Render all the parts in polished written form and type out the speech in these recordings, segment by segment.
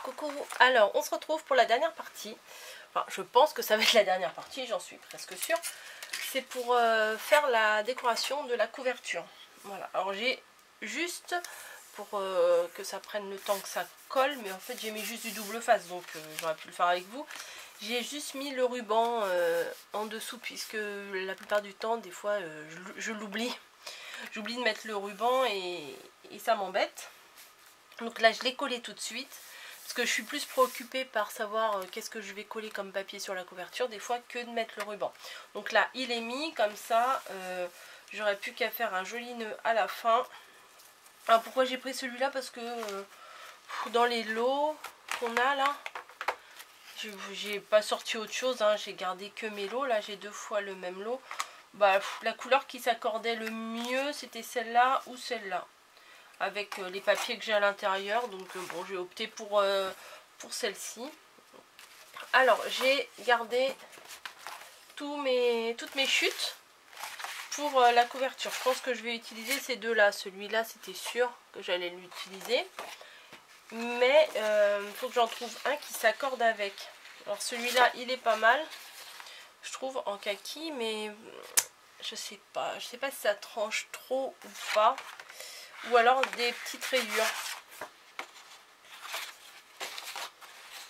Coucou, alors on se retrouve pour la dernière partie. Enfin, je pense que ça va être la dernière partie, j'en suis presque sûre. C'est pour faire la décoration de la couverture. Voilà, alors j'ai juste, pour que ça prenne le temps que ça colle, mais en fait j'ai mis juste du double face, donc j'aurais pu le faire avec vous. J'ai juste mis le ruban en dessous, puisque la plupart du temps, des fois, je l'oublie. J'oublie de mettre le ruban et ça m'embête. Donc là, je l'ai collé tout de suite. Parce que je suis plus préoccupée par savoir qu'est-ce que je vais coller comme papier sur la couverture des fois que de mettre le ruban. Donc là il est mis comme ça, j'aurais plus qu'à faire un joli nœud à la fin. Alors pourquoi j'ai pris celui-là? Parce que dans les lots qu'on a là, j'ai pas sorti autre chose, hein, j'ai gardé que mes lots. Là j'ai 2 fois le même lot. Bah, la couleur qui s'accordait le mieux c'était celle-là ou celle-là, avec les papiers que j'ai à l'intérieur. Donc bon, j'ai opté pour celle-ci. Alors j'ai gardé toutes mes chutes pour la couverture. Je pense que je vais utiliser ces deux là. Celui-là c'était sûr que j'allais l'utiliser, mais il faut que j'en trouve un qui s'accorde avec. Alors celui-là il est pas mal je trouve en kaki, mais je sais pas si ça tranche trop ou pas, ou alors des petites rayures,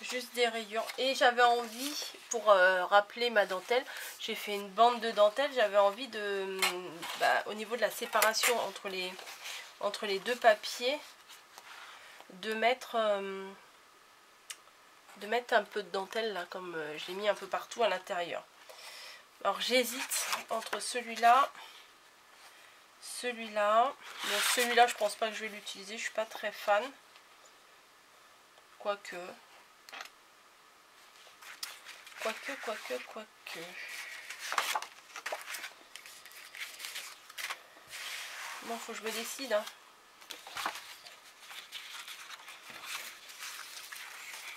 juste des rayures. Et j'avais envie, pour rappeler ma dentelle, j'ai fait une bande de dentelle. J'avais envie de au niveau de la séparation entre les deux papiers, de mettre un peu de dentelle là, comme j'ai mis un peu partout à l'intérieur. Alors j'hésite entre celui-là, bon, celui-là je pense pas que je vais l'utiliser, je suis pas très fan, quoique. Bon, faut que je me décide, hein.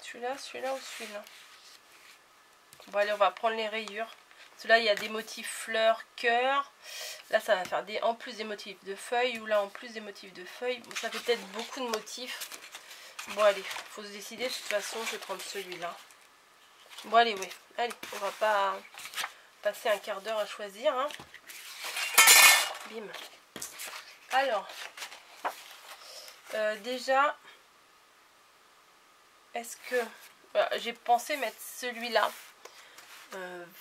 Celui-là ou celui-là? Bon allez, on va prendre les rayures. Celui-là il y a des motifs fleurs, cœur. Là ça va faire en plus des motifs de feuilles, ou là en plus des motifs de feuilles. Bon, ça fait peut-être beaucoup de motifs. Bon allez, faut se décider. De toute façon je vais prendre celui-là. Bon allez, oui, allez, on va pas passer un quart d'heure à choisir, hein. Bim. Alors déjà, est-ce que j'ai pensé mettre celui-là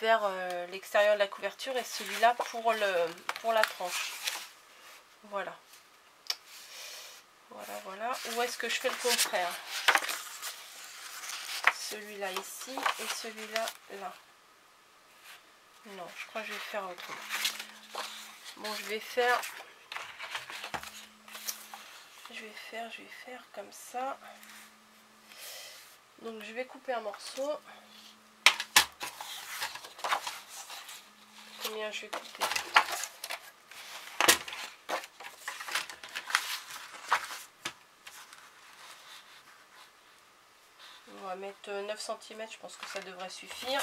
vers l'extérieur de la couverture et celui-là pour la tranche. Voilà. Ou est-ce que je fais le contraire? Celui-là ici et celui-là là. Non, je crois que je vais faire autrement. Bon, je vais faire comme ça. Donc je vais couper un morceau. Combien je vais couper? On va mettre 9 cm, je pense que ça devrait suffire.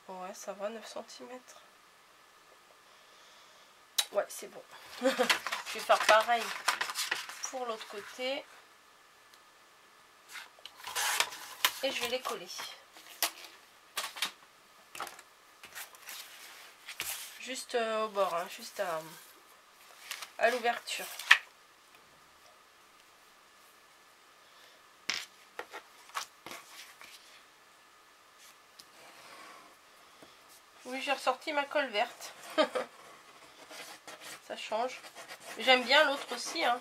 Ouais, ça va, 9 cm. Ouais, c'est bon. Je vais faire pareil pour l'autre côté. Et je vais les coller. Juste au bord, hein, juste à l'ouverture. Oui, j'ai ressorti ma colle verte. Ça change. J'aime bien l'autre aussi, hein.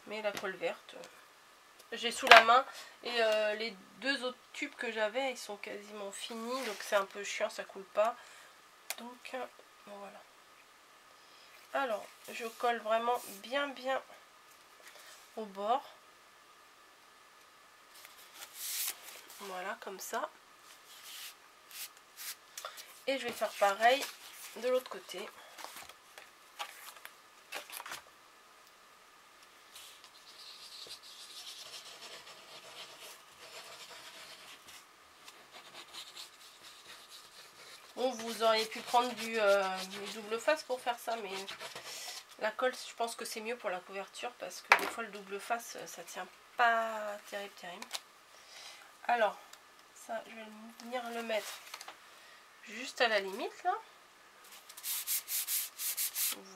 Mais la colle verte, j'ai sous la main. Et les 2 autres tubes que j'avais, ils sont quasiment finis. Donc c'est un peu chiant, ça coule pas. Donc voilà. Alors, je colle vraiment bien au bord. Voilà, comme ça. Et je vais faire pareil de l'autre côté. Bon, vous auriez pu prendre du double face pour faire ça, mais la colle, je pense que c'est mieux pour la couverture parce que des fois le double face, ça tient pas terrible. Alors, ça, je vais venir le mettre juste à la limite là.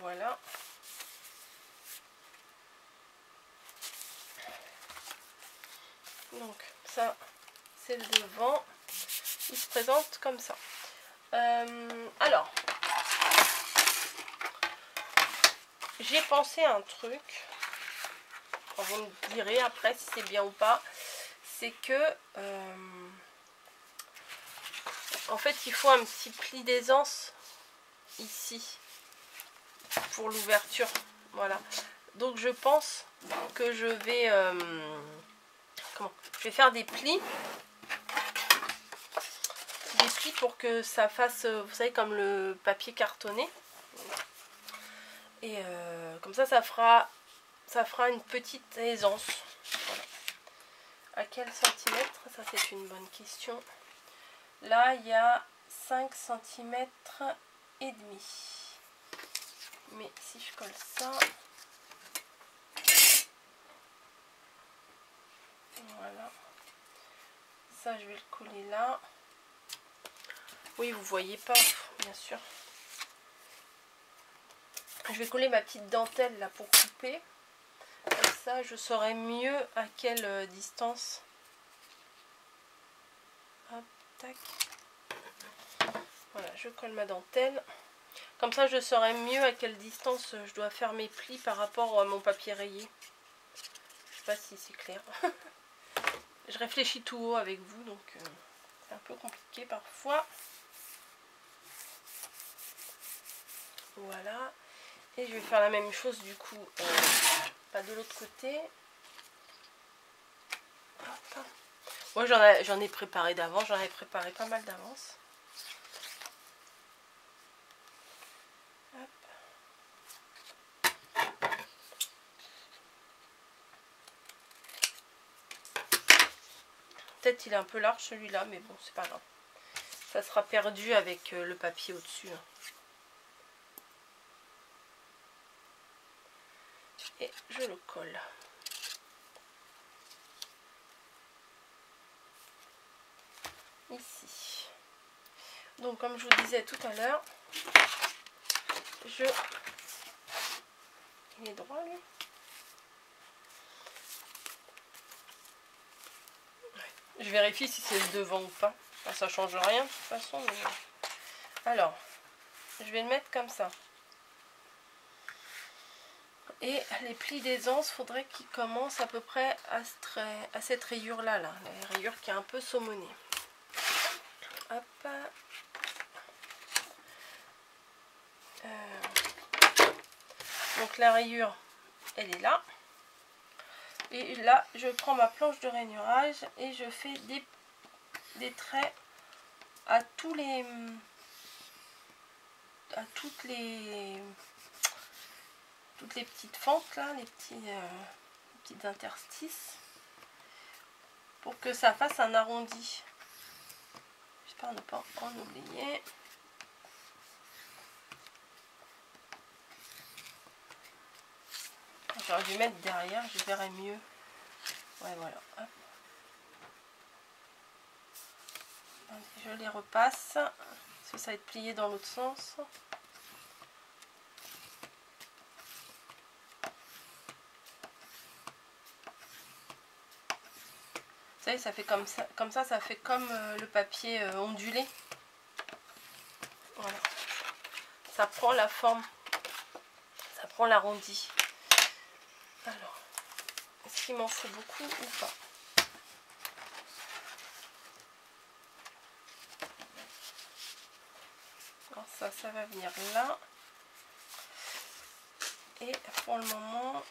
Voilà. Donc ça, c'est le devant. Il se présente comme ça. Alors, j'ai pensé à un truc. Vous me direz après si c'est bien ou pas. C'est que en fait il faut un petit pli d'aisance ici pour l'ouverture. Voilà. Donc je pense que je vais je vais faire des plis pour que ça fasse, vous savez, comme le papier cartonné. Et comme ça fera une petite aisance. Voilà. À quel centimètre? Ça c'est une bonne question. Là il y a 5 cm et demi. Mais si je colle ça, voilà, ça je vais le coller là. Oui, vous voyez pas, bien sûr. Je vais coller ma petite dentelle là pour couper. Comme ça, je saurai mieux à quelle distance. Hop, tac. Voilà, je colle ma dentelle. Comme ça, je saurai mieux à quelle distance je dois faire mes plis par rapport à mon papier rayé. Je sais pas si c'est clair. Je réfléchis tout haut avec vous, donc c'est un peu compliqué parfois. Voilà. Et je vais faire la même chose du coup, pas de l'autre côté. Moi j'en ai préparé d'avance, j'en avais préparé pas mal d'avance. Peut-être il est un peu large celui-là, mais bon, c'est pas grave. Ça sera perdu avec le papier au-dessus. Et je le colle. Ici. Donc comme je vous disais tout à l'heure, il est droit lui? Je vérifie si c'est le devant ou pas. Enfin, ça change rien de toute façon. Mais... Alors, je vais le mettre comme ça. Et les plis d'aisance, faudrait qu'ils commencent à peu près à cette rayure là, la rayure qui est un peu saumonée. Hop. Donc la rayure, elle est là. Et là, je prends ma planche de rainurage et je fais des traits à toutes les petites fentes là, les petites interstices, pour que ça fasse un arrondi. J'espère ne pas en oublier. J'aurais dû mettre derrière, je verrai mieux. Ouais, voilà. Hop. Je les repasse, parce que ça va être plié dans l'autre sens. Vous savez, ça fait comme ça, ça fait comme le papier ondulé. Voilà. Ça prend la forme, ça prend l'arrondi. Alors, est-ce qu'il m'en faut beaucoup ou pas? Alors ça va venir là. Et pour le moment,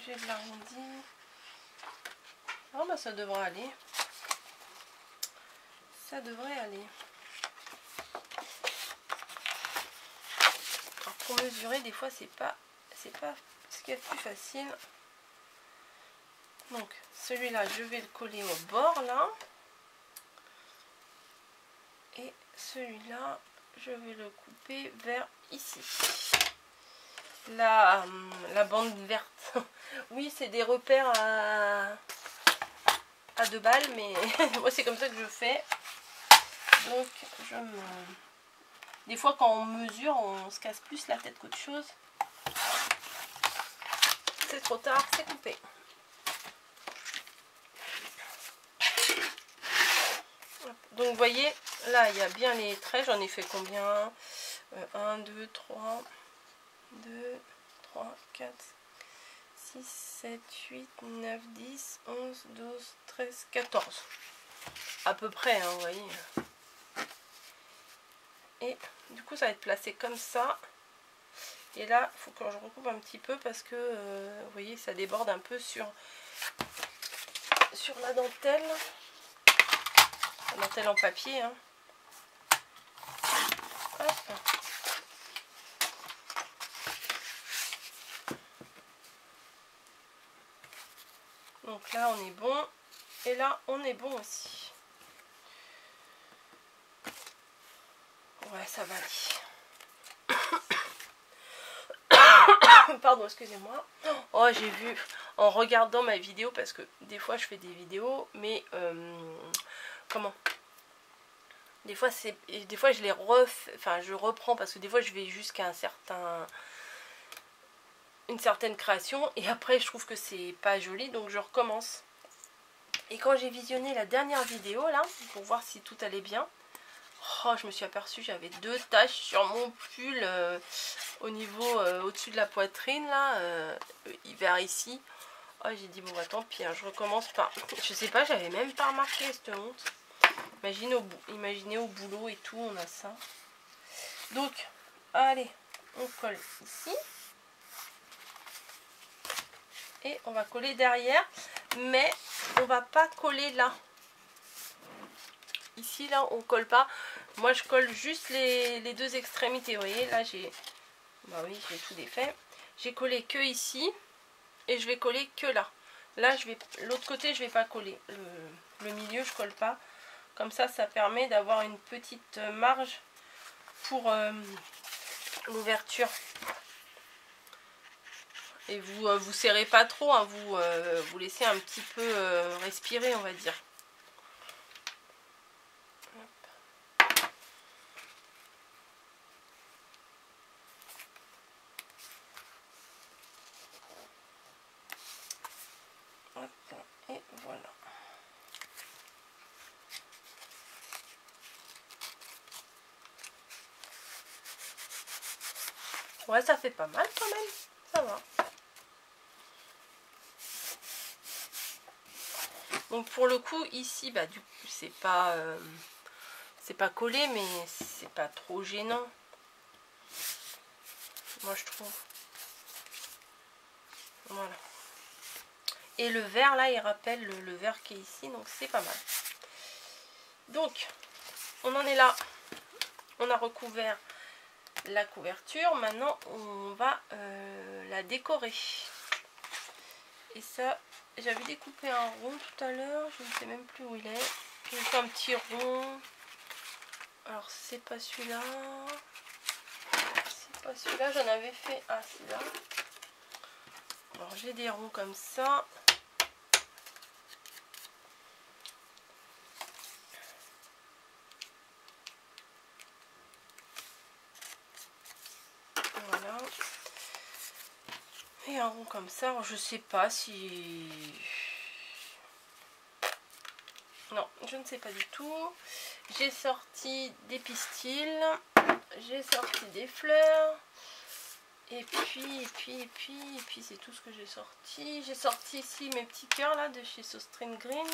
j'ai de l'arrondi. Oh bah ça devrait aller. Ça devrait aller. Alors pour mesurer, des fois c'est pas ce qu'il y a de plus facile. Donc celui-là, je vais le coller au bord là. Et celui-là, je vais le couper vers ici. La bande verte. Oui, c'est des repères à 2 balles, mais moi c'est comme ça que je fais. Donc des fois quand on mesure, on se casse plus la tête qu'autre chose. C'est trop tard, c'est coupé. Donc vous voyez, là il y a bien les traits, j'en ai fait combien? 1, 2, 3, 2, 3, 4, 6, 7, 8, 9, 10, 11, 12, 13, 14. À peu près, hein, vous voyez. Et du coup ça va être placé comme ça. Et là, il faut que je recoupe un petit peu parce que, vous voyez, ça déborde un peu sur la dentelle. La dentelle en papier, hein. Hop. Donc là, on est bon. Et là, on est bon aussi. Ouais, ça va aller. Pardon, excusez-moi. Oh, j'ai vu en regardant ma vidéo, parce que des fois je fais des vidéos, mais comment, des fois je les refais, enfin je reprends, parce que des fois je vais jusqu'à une certaine création, et après je trouve que c'est pas joli, donc je recommence. Et quand j'ai visionné la dernière vidéo là, pour voir si tout allait bien, oh, je me suis aperçue, j'avais 2 taches sur mon pull au niveau au-dessus de la poitrine là, vers ici. Oh, j'ai dit bon bah tant pis, hein, je recommence pas. Je sais pas, j'avais même pas remarqué cette honte. Imaginez au boulot et tout, on a ça. Donc, allez, on colle ici. Et on va coller derrière, mais on va pas coller là. Ici, là, on colle pas. Moi, je colle juste les 2 extrémités. Vous voyez, là, j'ai... Bah oui, j'ai tout défait. J'ai collé que ici. Et je vais coller que là. Là, l'autre côté, je vais pas coller. Le milieu, je colle pas. Comme ça, ça permet d'avoir une petite marge pour l'ouverture. Et vous serrez pas trop, hein, vous laissez un petit peu respirer, on va dire. Hop. Et voilà. Ouais, ça fait pas mal quand même, ça va. Donc pour le coup ici, bah du coup c'est pas collé, mais c'est pas trop gênant. Moi je trouve. Voilà. Et le vert là, il rappelle le vert qui est ici, donc c'est pas mal. Donc on en est là. On a recouvert la couverture. Maintenant on va la décorer. Et ça, j'avais découpé un rond tout à l'heure, je ne sais même plus où il est. J'ai fait un petit rond. Alors c'est pas celui-là. C'est pas celui-là, j'en avais fait. Ah, c'est là. Alors j'ai des ronds comme ça. Voilà. Et un rond comme ça. Alors, je sais pas si... Non, je ne sais pas du tout. J'ai sorti des pistils. J'ai sorti des fleurs. Et puis c'est tout ce que j'ai sorti. J'ai sorti ici mes petits cœurs là de chez So String Green.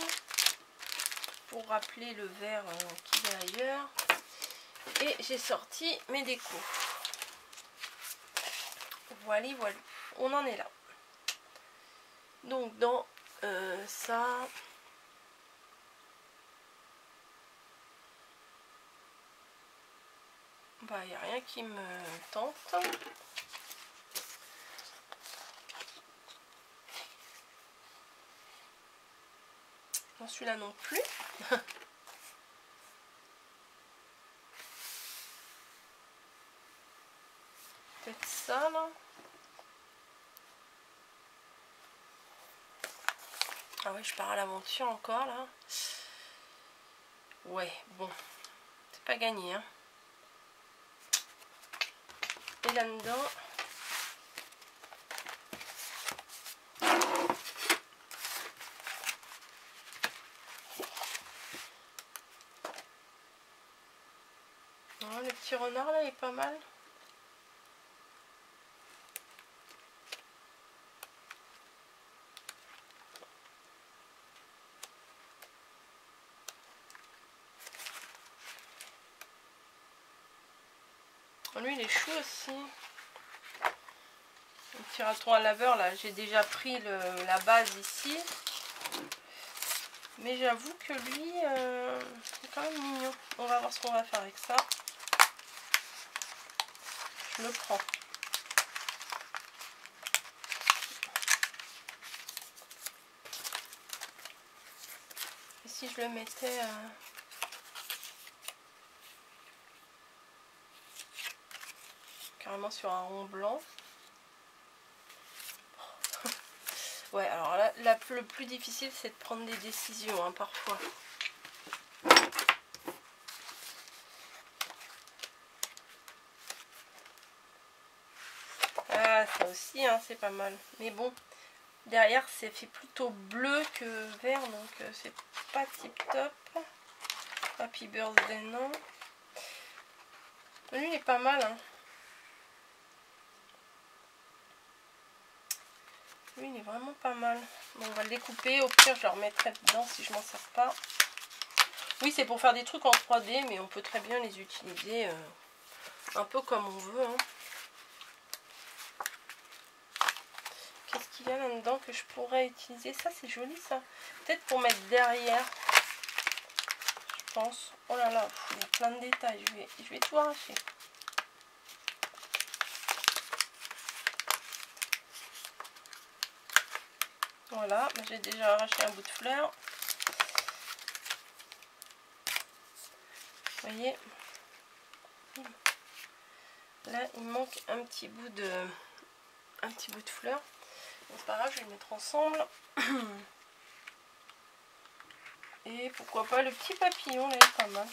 Pour rappeler le vert qui est ailleurs. Et j'ai sorti mes décos. Voilà, voilà. On en est là. Donc dans ça... Bah, il n'y a rien qui me tente. Dans celui-là non plus. peut-être ça là. Ah oui, je pars à l'aventure encore là. Ouais, bon, c'est pas gagné, hein. Et là-dedans, oh, le petit renard là il est pas mal. Lui il est chou aussi. Le petit raton à laveur là, j'ai déjà pris la base ici. Mais j'avoue que lui, c'est quand même mignon. On va voir ce qu'on va faire avec ça. Je le prends. Et si je le mettais... carrément sur un rond blanc. Ouais, alors là, le plus difficile, c'est de prendre des décisions, hein, parfois. Ah, ça aussi, hein, c'est pas mal. Mais bon, derrière, c'est fait plutôt bleu que vert, donc c'est pas tip top. Happy Birthday, non. Lui, il est pas mal, hein. Lui, il est vraiment pas mal. Bon, on va le découper. Au pire, je le remettrai dedans si je m'en sers pas. Oui, c'est pour faire des trucs en 3D, mais on peut très bien les utiliser un peu comme on veut, hein. Qu'est-ce qu'il y a là-dedans que je pourrais utiliser? Ça, c'est joli, ça. Peut-être pour mettre derrière. Je pense. Oh là là, il y a plein de détails. Je vais tout arracher. Voilà, j'ai déjà arraché un bout de fleur. Vous voyez, là il manque un petit bout de fleur. Bon, c'est pas grave, je vais le mettre ensemble. Et pourquoi pas le petit papillon, là il est pas mal.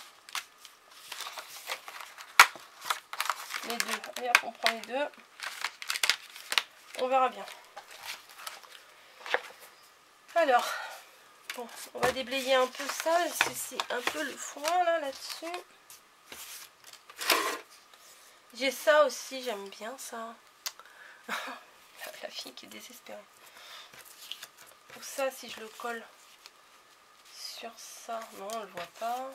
Les deux, allez hop, on prend les deux. On verra bien. Alors, bon, on va déblayer un peu ça, parce que c'est un peu le foin là-dessus. J'ai ça aussi, j'aime bien ça. La fille qui est désespérée. Pour ça, si je le colle sur ça, non, on le voit pas.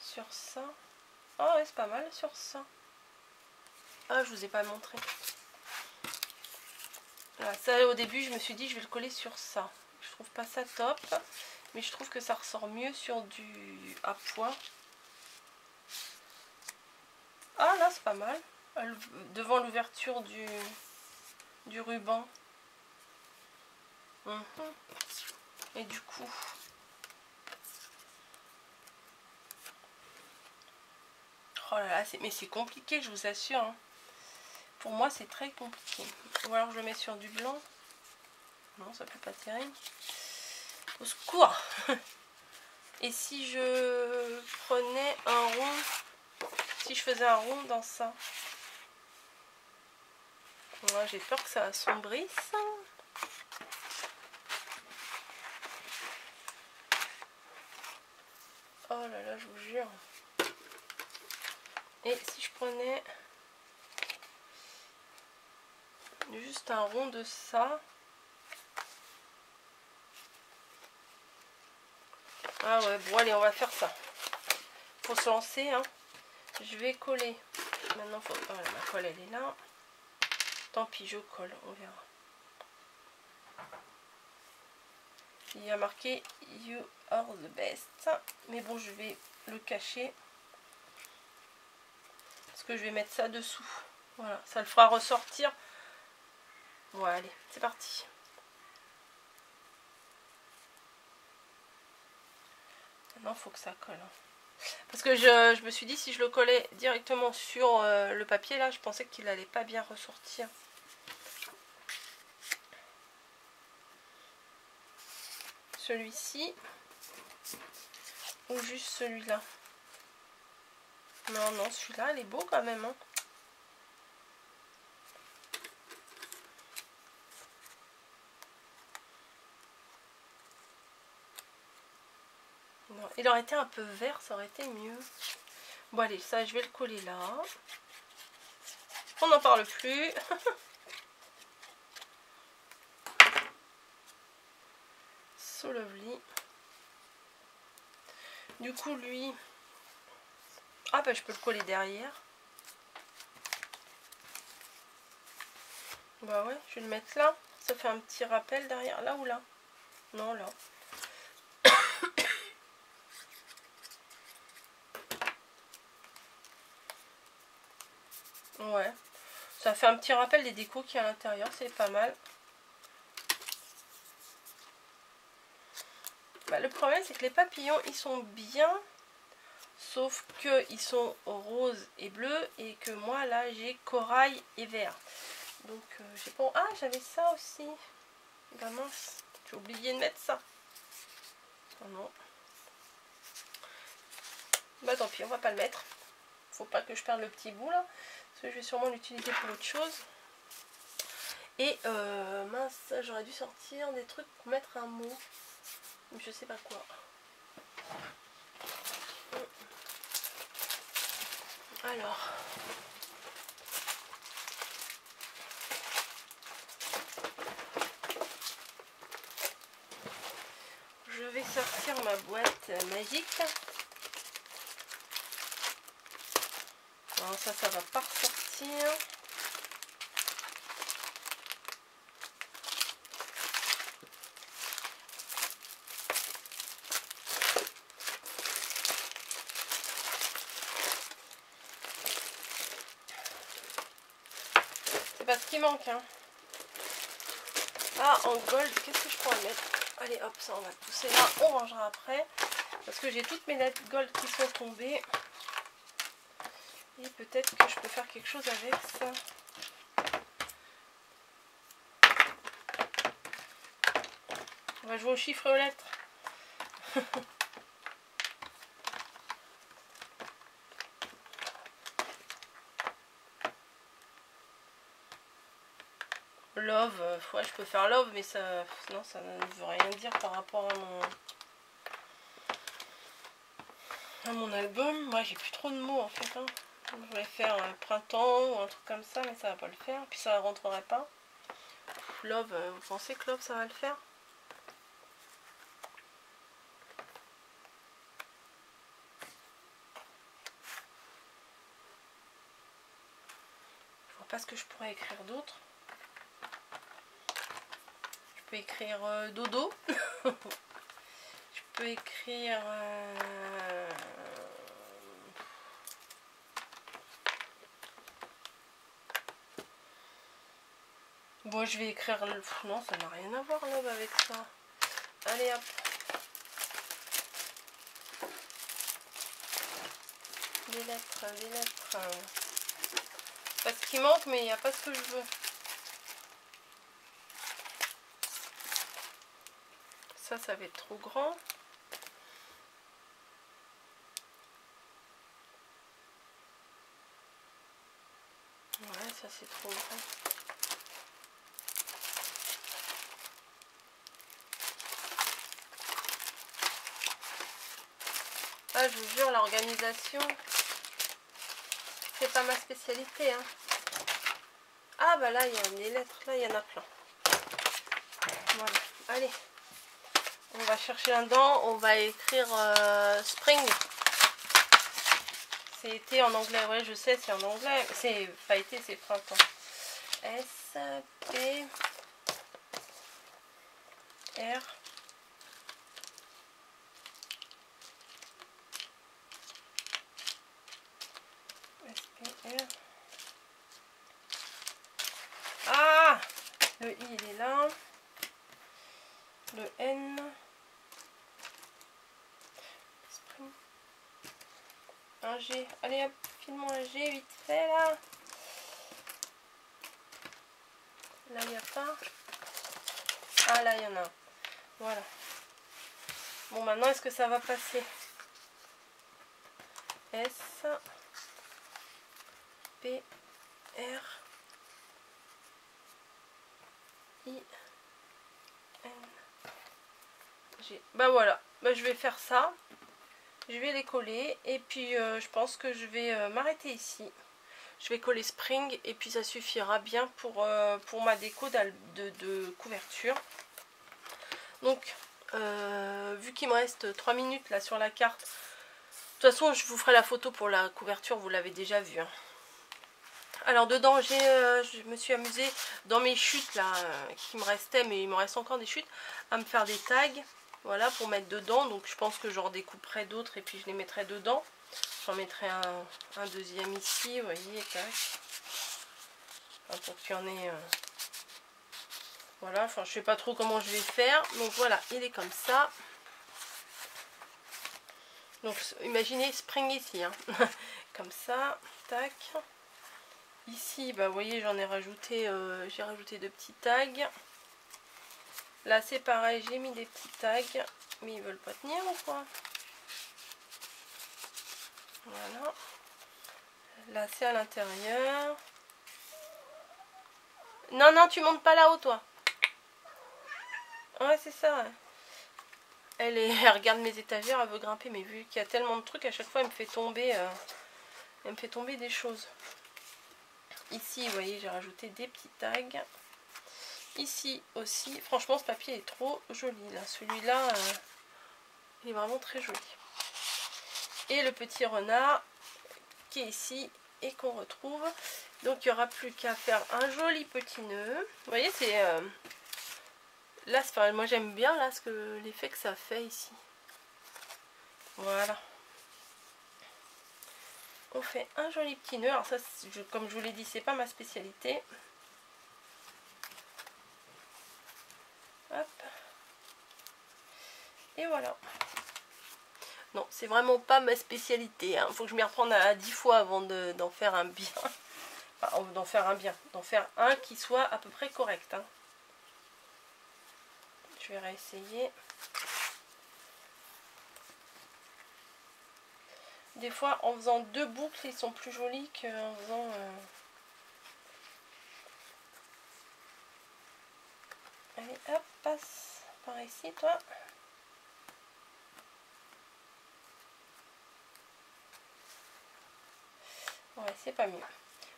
Sur ça. Ah ouais, c'est pas mal sur ça. Ah, je vous ai pas montré. Voilà, ça au début, je me suis dit, je vais le coller sur ça. Je trouve pas ça top, mais je trouve que ça ressort mieux sur du à point. Ah là, c'est pas mal. Devant l'ouverture du ruban. Et du coup... Oh là là, mais c'est compliqué, je vous assure, hein. Pour moi, c'est très compliqué. Ou alors je le mets sur du blanc. Non, ça peut pas terrible. Au secours. Et si je prenais un rond, si je faisais un rond dans ça. Moi, j'ai peur que ça assombrisse. Oh là là, je vous jure. Et si je prenais juste un rond de ça. Ah ouais, bon allez, on va faire ça. Faut se lancer, hein. Je vais coller. Maintenant, faut... Voilà, ma colle, elle est là. Tant pis, je colle, on verra. Il y a marqué You are the best. Mais bon, je vais le cacher. Parce que je vais mettre ça dessous. Voilà, ça le fera ressortir. Bon, allez, c'est parti. Maintenant, il faut que ça colle. Parce que je me suis dit, si je le collais directement sur le papier, là, je pensais qu'il allait pas bien ressortir. Celui-ci. Ou juste celui-là. Non, non, celui-là, il est beau quand même. Hein. Non, il aurait été un peu vert, ça aurait été mieux. Bon, allez, ça, je vais le coller là. On n'en parle plus. So lovely. Du coup, lui... Ah, bah, je peux le coller derrière. Bah ouais, je vais le mettre là. Ça fait un petit rappel derrière. Là ou là? Non, là. Ouais. Ça fait un petit rappel des décos qui est à l'intérieur. C'est pas mal. Bah, le problème, c'est que les papillons, ils sont bien. Sauf qu'ils sont roses et bleus. Et que moi, là, j'ai corail et vert. Donc, j'ai pas... Ah, j'avais ça aussi. Bah mince. J'ai oublié de mettre ça. Oh non. Bah tant pis, on va pas le mettre. Faut pas que je perde le petit bout là. Parce que je vais sûrement l'utiliser pour autre chose. Et mince, j'aurais dû sortir des trucs pour mettre un mot. Mais je sais pas quoi. Alors. Je vais sortir ma boîte magique. Non, ça va pas ressortir. C'est pas ce qui manque, hein. Ah, en gold, qu'est-ce que je pourrais mettre? Allez, hop, ça, on va le pousser là. On rangera après. Parce que j'ai toutes mes lettres gold qui sont tombées. Et peut-être que je peux faire quelque chose avec ça. On va jouer aux chiffres et aux lettres. Love, ouais, je peux faire love, mais ça, non, ça ne veut rien dire par rapport à mon album. Moi, j'ai plus trop de mots en fait. Hein. Je vais faire printemps ou un truc comme ça, mais ça va pas le faire. Puis ça rentrerait pas. Love, vous pensez que love, ça va le faire? Je vois pas ce que je pourrais écrire d'autre. Je peux écrire dodo. Je peux écrire... Bon, je vais écrire... Non, ça n'a rien à voir, love, avec ça. Allez, hop. Les lettres, les lettres. Pas ce qui manque, mais il n'y a pas ce que je veux. Ça va être trop grand. Ouais, ça c'est trop grand. Ah, je vous jure, l'organisation, c'est pas ma spécialité. Hein. Ah, bah là, il y a des lettres. Là, il y en a plein. Voilà. Allez. On va chercher là-dedans. On va écrire spring. C'est été en anglais. Ouais, je sais, c'est en anglais. C'est pas été, c'est printemps. S, P, R. S-P-R. Ah! Le I, il est là. Le N. Spring. Un G. Allez hop, file-moi un G vite fait là. Là il n'y a pas. Ah là il y en a un. Voilà. Bon maintenant est-ce que ça va passer? S P R I N G. Bah voilà, bah, je vais faire ça. Je vais les coller et puis je pense que je vais m'arrêter ici. Je vais coller Spring et puis ça suffira bien pour ma déco de couverture. Donc vu qu'il me reste 3 minutes là sur la carte, de toute façon je vous ferai la photo pour la couverture, vous l'avez déjà vu. Hein. Alors dedans je me suis amusée dans mes chutes là qui me restaient, mais il me reste encore des chutes, à me faire des tags. Voilà, pour mettre dedans. Donc je pense que j'en découperai d'autres et puis je les mettrai dedans. J'en mettrai un deuxième ici, vous voyez, tac. Enfin, pour qu'il y en ait... Voilà, enfin je sais pas trop comment je vais faire. Donc voilà, il est comme ça. Donc imaginez Spring ici. Hein. Comme ça, tac. Ici, bah vous voyez, j'en ai rajouté, j'ai rajouté 2 petits tags. Là c'est pareil, j'ai mis des petits tags. Mais ils veulent pas tenir ou quoi? Voilà. Là c'est à l'intérieur. Non, non, tu montes pas là-haut toi. Ouais, c'est ça. Ouais. Elle regarde mes étagères, elle veut grimper, mais vu qu'il y a tellement de trucs, à chaque fois elle me fait tomber des choses. Ici, vous voyez, j'ai rajouté des petits tags. Ici aussi, franchement ce papier est trop joli là. Celui-là, il est vraiment très joli. Et le petit renard qui est ici et qu'on retrouve. Donc il n'y aura plus qu'à faire un joli petit nœud. Vous voyez, c'est là, enfin, moi j'aime bien là l'effet que ça fait ici. Voilà. On fait un joli petit nœud. Alors ça, comme je vous l'ai dit, c'est pas ma spécialité. Hop. Et voilà. Non, c'est vraiment pas ma spécialité. Hein. Faut que je m'y reprenne à 10 fois avant d'en faire un bien. Enfin, d'en faire un bien. D'en faire un qui soit à peu près correct. Hein. Je vais réessayer. Des fois, en faisant 2 boucles, ils sont plus jolis qu'en faisant... Allez, hop, passe par ici, toi. Ouais, c'est pas mieux.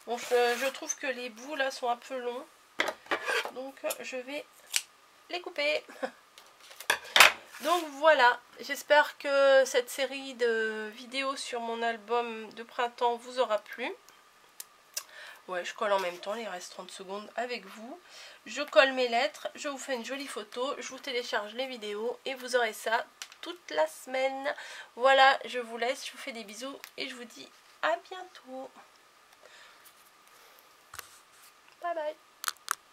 Bon, je trouve que les bouts, là, sont un peu longs. Donc, je vais les couper. Donc, voilà. J'espère que cette série de vidéos sur mon album de printemps vous aura plu. Ouais, je colle en même temps, il reste 30 secondes avec vous. Je colle mes lettres, je vous fais une jolie photo, je vous télécharge les vidéos et vous aurez ça toute la semaine. Voilà, je vous laisse, je vous fais des bisous et je vous dis à bientôt. Bye bye.